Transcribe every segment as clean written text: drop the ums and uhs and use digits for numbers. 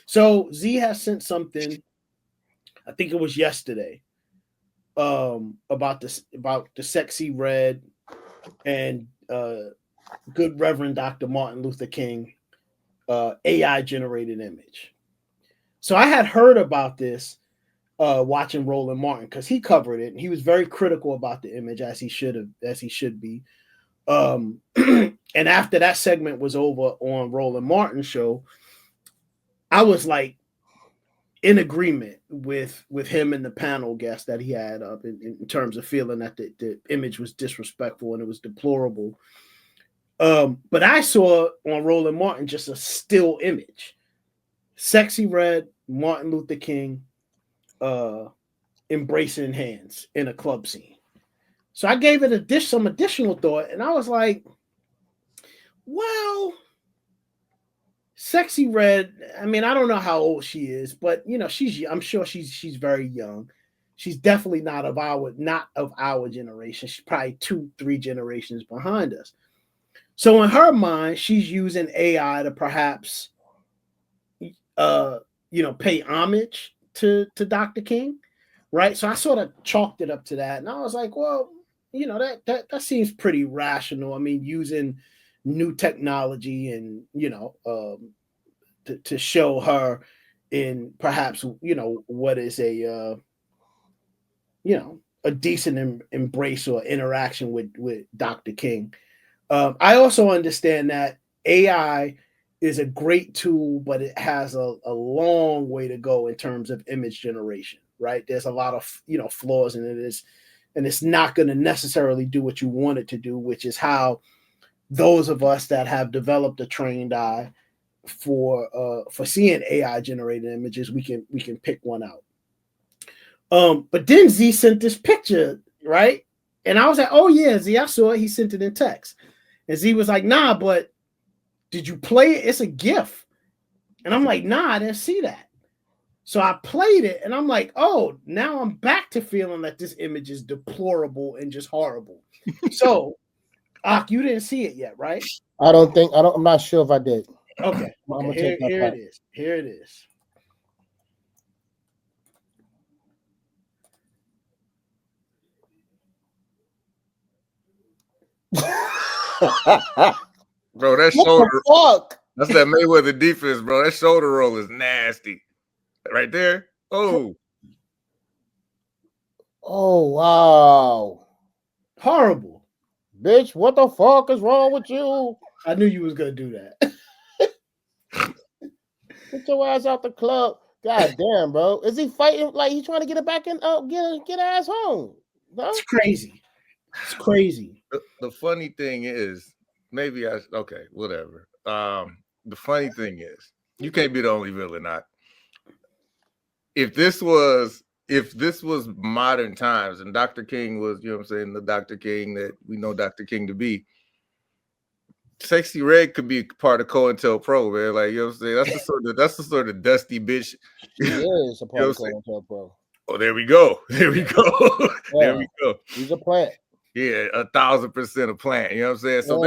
So Z has sent something, I think it was yesterday, about the Sexy Red and good Reverend Dr. Martin Luther King AI generated image. So I had heard about this watching Roland Martin because he covered it and he was very critical about the image as he should be. And after that segment was over on Roland Martin's show, I was like in agreement with him and the panel guest that he had up in terms of feeling that the image was disrespectful and it was deplorable. But I saw on Roland Martin just a still image. Sexy Red, Martin Luther King, embracing hands in a club scene. So I gave it some additional thought, and I was like, well, Sexy Red, I mean, I don't know how old she is, but I'm sure she's very young. She's definitely not of our generation. She's probably 2-3 generations behind us. So in her mind, she's using AI to perhaps pay homage to Dr. King, right? So I sort of chalked it up to that, and I was like, well, that seems pretty rational. I mean, using new technology and to show her in perhaps what is a decent embrace or interaction with Dr. King. I also understand that AI is a great tool, but it has a long way to go in terms of image generation, right? There's a lot of flaws in it, and it's not going to necessarily do what you want it to do, which is how those of us that have developed a trained eye for seeing AI generated images, we can pick one out. But then Z sent this picture, right? And I was like, oh yeah, Z, I saw it. He sent it in text. And Z was like, nah, but did you play it? It's a GIF. And I'm like, nah, I didn't see that. So I played it and I'm like, oh, now I'm back to feeling that this image is deplorable and just horrible. So, Ak, you didn't see it yet, right? I'm not sure if I did. Okay. Here it is. Here it is. Bro, that shoulder. That's that Mayweather defense, bro. That shoulder roll is nasty. Right there. Oh. Oh, wow. Horrible. Bitch, what the fuck is wrong with you? I knew you was going to do that. Get your ass out the club. God damn, bro. Is he fighting like he's trying to get it back in? Get ass home. No? It's crazy. It's crazy. The funny thing is, okay, whatever. The funny thing is, you can't be the only villain. Not if this was modern times and Dr. King was, you know what I'm saying, the Dr. King that we know Dr. King to be. Sexy Red could be part of COINTELPRO, man. Like, you know what I'm saying? That's the sort of dusty bitch. He is a part of COINTELPRO. Oh, there we go. There we go. Yeah. There we go. He's a plant. Yeah, 1,000% a plant. You know what I'm saying? So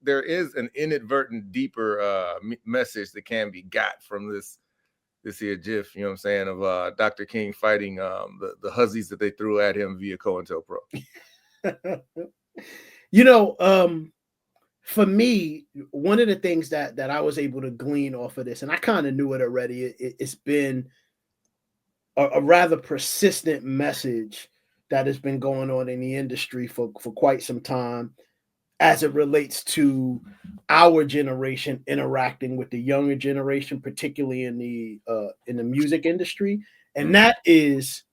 there is an inadvertent deeper message that can be got from this here GIF, you know what I'm saying, of Dr. King fighting the huzzies that they threw at him via COINTELPRO. For me, one of the things that I was able to glean off of this, and I kind of knew it already, it's been a rather persistent message that has been going on in the industry for quite some time as it relates to our generation interacting with the younger generation, particularly in the music industry. And that is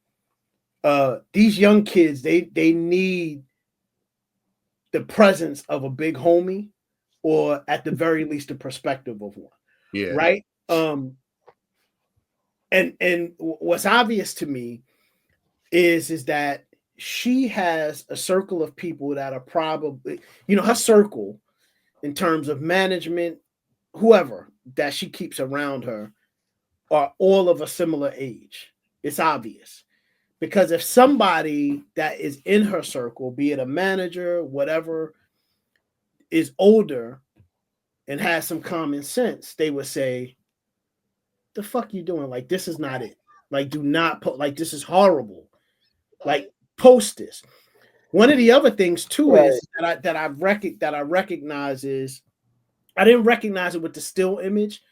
these young kids, they need the presence of a big homie, or at the very least the perspective of one. Yeah. Right. And what's obvious to me is that she has a circle of people that are probably, her circle in terms of management, whoever that she keeps around her, are all of a similar age. It's obvious. Because if somebody that is in her circle, be it a manager, whatever, is older and has some common sense, they would say, the fuck you doing? Like, this is not it. Like, do not like, this is horrible. Like, post this. One of the other things too is that I recognize is I didn't recognize it with the still image.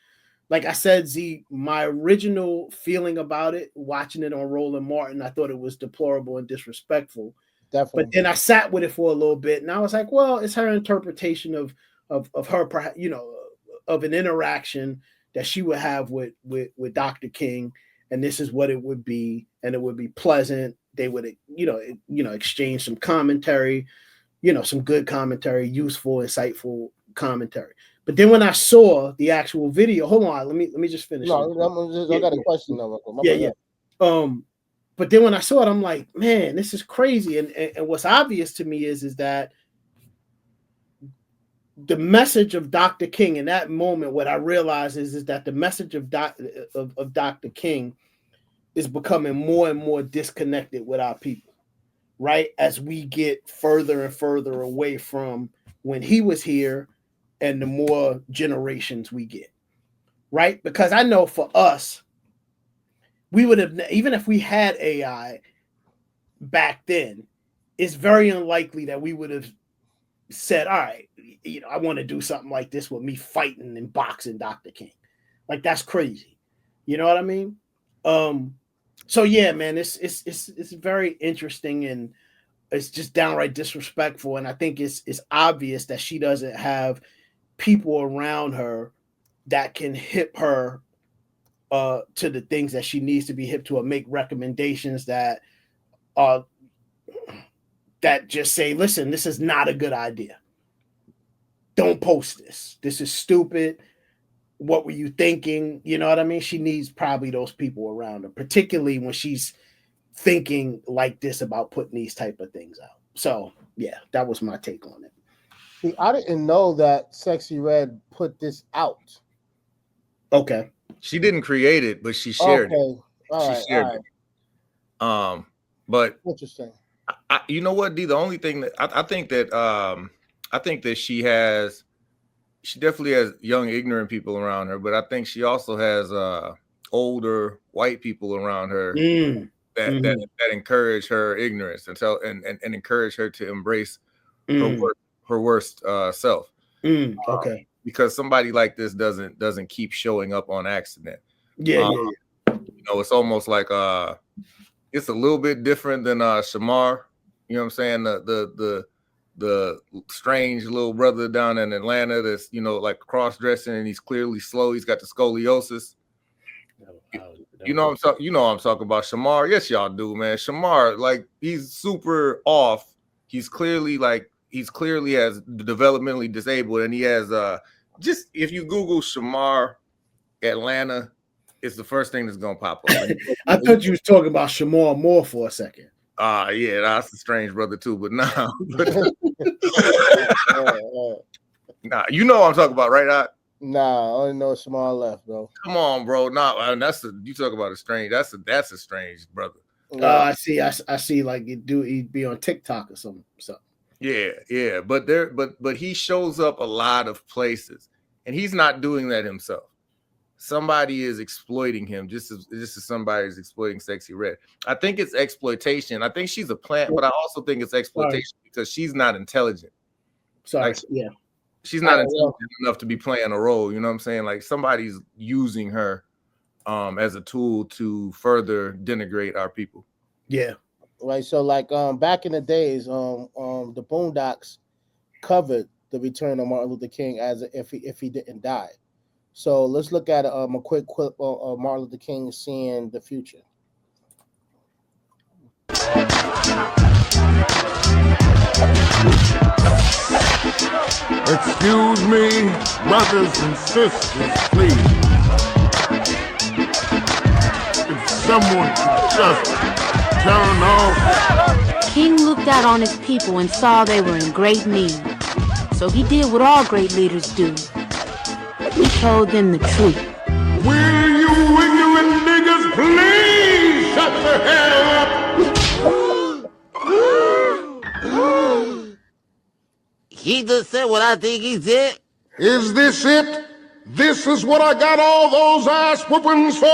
Like I said, Z, my original feeling about it, watching it on Roland Martin, I thought it was deplorable and disrespectful. Definitely. But then I sat with it for a little bit, and I was like, well, it's her interpretation of her, you know, of an interaction that she would have with Dr. King, and this is what it would be, and it would be pleasant. They would, exchange some commentary, some good commentary, useful, insightful commentary. But then when I saw the actual video, hold on, let me just finish. No, I got a question though. Yeah. But then when I saw it, I'm like, man, this is crazy. And what's obvious to me is that the message of Dr. King in that moment, what I realized is that the message of Dr. King is becoming more and more disconnected with our people, right? As we get further and further away from when he was here and the more generations we get, right? Because I know for us, we would have, even if we had AI back then, it's very unlikely that we would have said, all right, I want to do something like this with me fighting and boxing Dr. King. Like, that's crazy. You know what I mean? So yeah, man, it's very interesting, and it's just downright disrespectful. And I think it's obvious that she doesn't have people around her that can hip her to the things that she needs to be hip to, or make recommendations that just say, listen, this is not a good idea. Don't post this. This is stupid. What were you thinking? You know what I mean? She needs probably those people around her, particularly when she's thinking like this about putting these type of things out. So yeah, that was my take on it. See, I didn't know that Sexyy Red put this out. Okay. She didn't create it, but she shared it. She shared it. But interesting. You know what, D? The only thing that I think that she definitely has young, ignorant people around her, but I think she also has older white people around her that encourage her ignorance and encourage her to embrace her worst self. Okay. Because somebody like this doesn't keep showing up on accident. Yeah. It's almost like it's a little bit different than Shamar. You know what I'm saying? The strange little brother down in Atlanta that's, like cross-dressing, and he's clearly slow. He's got the scoliosis. You know what I'm talking about. Shamar. Yes, y'all do, man. Shamar, like, he's super off. He's clearly as developmentally disabled, and he has just, if you Google Shamar Atlanta, it's the first thing that's gonna pop up. I thought you was talking about Shamar Moore for a second. Yeah, that's a strange brother too, but nah. Nah, you know what I'm talking about, right? Nah, I only know Shamar left, bro. Come on, bro. Nah, you talk about a strange. That's a strange brother. I see. Like, he'd be on TikTok or something. Yeah. But he shows up a lot of places, and he's not doing that himself. Somebody is exploiting him, just as somebody is exploiting Sexyy Red. I think it's exploitation. I think she's a plant, but I also think it's exploitation because she's not intelligent. She's not intelligent enough to be playing a role. You know what I'm saying? Like, somebody's using her as a tool to further denigrate our people. Yeah. Right. So, like, back in the days, the Boondocks covered the return of Martin Luther King as if he didn't die. So let's look at a quick clip of Martin Luther King seeing the future. Excuse me, brothers and sisters, please. If someone could just turn off. King looked out on his people and saw they were in great need. So he did what all great leaders do. He told them the truth. Will you ignorant niggas please shut the hell up? He just said what I think he said. Is this it? This is what I got all those ass whoopings for.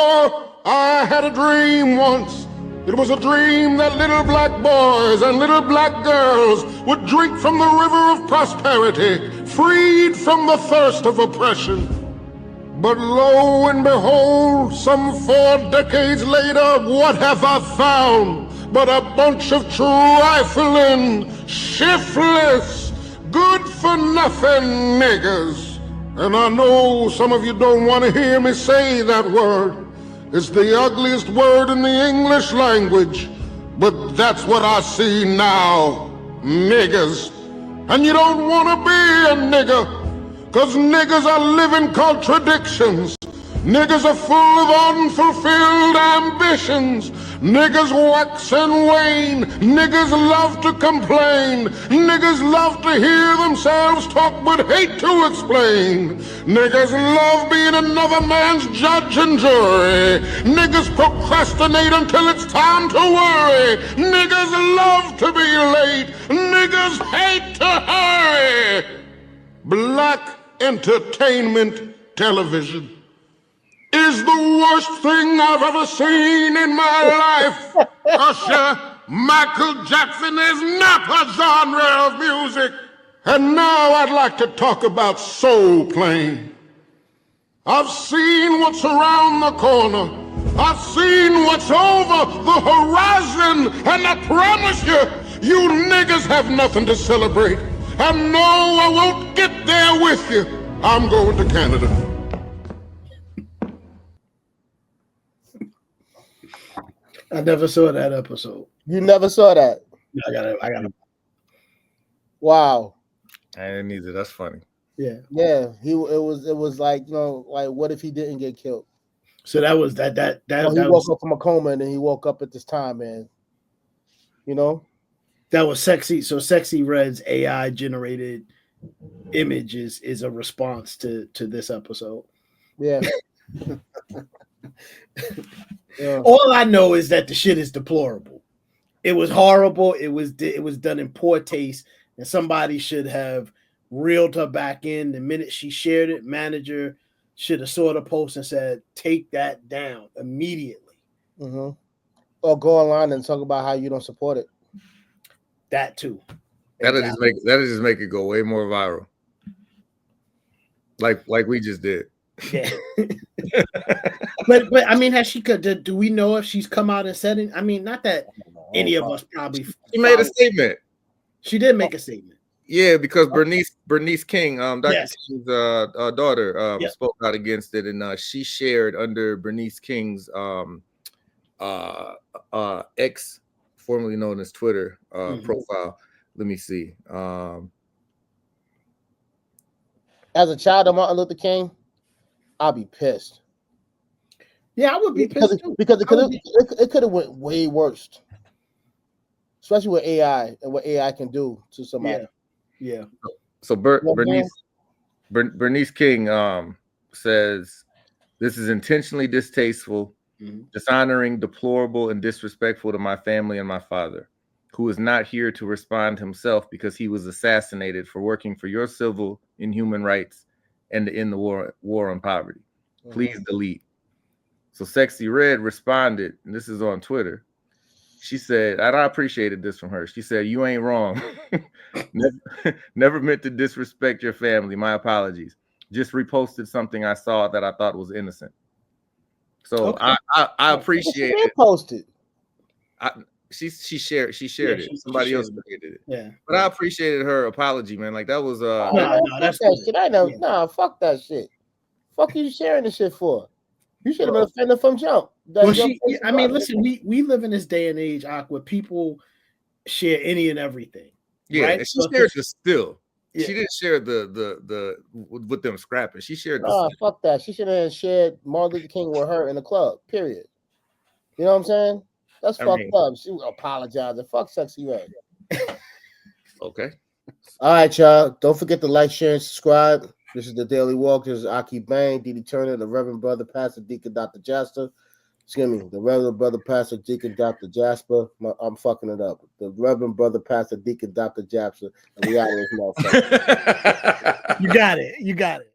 I had a dream once. It was a dream that little black boys and little black girls would drink from the river of prosperity, freed from the thirst of oppression. But lo and behold, some 4 decades later, what have I found but a bunch of trifling, shiftless, good-for-nothing niggas? And I know some of you don't want to hear me say that word. It's the ugliest word in the English language, but that's what I see now, niggas. And you don't want to be a nigga, because niggas are living contradictions. Niggas are full of unfulfilled ambitions. Niggas wax and wane. Niggas love to complain. Niggas love to hear themselves talk but hate to explain. Niggas love being another man's judge and jury. Niggas procrastinate until it's time to worry. Niggas love to be late. Niggas hate to hurry. Black entertainment television is the worst thing I've ever seen in my life. Usher, Michael Jackson is not a genre of music. And now I'd like to talk about soul playing. I've seen what's around the corner. I've seen what's over the horizon. And I promise you, you niggas have nothing to celebrate. And no, I won't get there with you. I'm going to Canada. I never saw that episode. You never saw that? I gotta. Wow. I didn't either. That's funny. Yeah. Yeah. It was like, you know, like what if he didn't get killed? So that was that. He woke up from a coma and then he woke up at this time, man. You know? That was Sexy. So Sexyy Red's AI generated image is a response to this episode. Yeah. Yeah. All I know is that the shit is deplorable. It was horrible. It was done in poor taste, and somebody should have reeled her back in the minute she shared it. Manager should have saw the post and said, "Take that down immediately." Mm-hmm. Or go online and talk about how you don't support it. That too. That'll just make it go way more viral. Like we just did. Yeah. but I mean, has she could? Do we know if she's come out and said it? I mean, not that any of us probably. She made a statement. She did make a statement. Yeah, because Bernice King, Dr. Yes. King's daughter, spoke out against it, and she shared under Bernice King's X, formerly known as Twitter, profile. Let me see. As a child of Martin Luther King, I'll be pissed. Yeah, I would be pissed too. Because it could have went way worse. Especially with AI and what AI can do to somebody. Yeah. So Bernice King says this is intentionally distasteful, dishonoring, deplorable, and disrespectful to my family and my father, who is not here to respond himself because he was assassinated for working for your civil and human rights and to end the war on poverty. Please delete. So Sexyy Red responded, and this is on Twitter. She said, and I appreciated this from her. She said, "You ain't wrong. Never meant to disrespect your family. My apologies. Just reposted something I saw that I thought was innocent." So okay. I appreciate it. Posted. She shared it. Somebody else created it. Yeah. But I appreciated her apology, man. Like that was no, that's that shit. I know. Yeah. Nah, fuck that shit. Fuck you sharing this shit for? You should have been offended from jump. Well, I mean, listen, we live in this day and age, where people share any and everything. Yeah, right? And she shared the still. Yeah. She didn't share the with them scrapping. She shared the fuck that. She should have shared Martin Luther King with her in the club. Period. You know what I'm saying? That's fucked up. She was apologizing. Fuck Sexyy Red. Okay. All right, y'all. Don't forget to like, share, and subscribe. This is the Daily Walk. This is Aki Bang, Didi Turner, the Reverend Brother Pastor Deacon Dr. Jasper. Excuse me, the Reverend Brother Pastor Deacon Dr. Jasper. I'm fucking it up. The Reverend Brother Pastor Deacon Dr. Jasper. And we out of this motherfucker. You got it.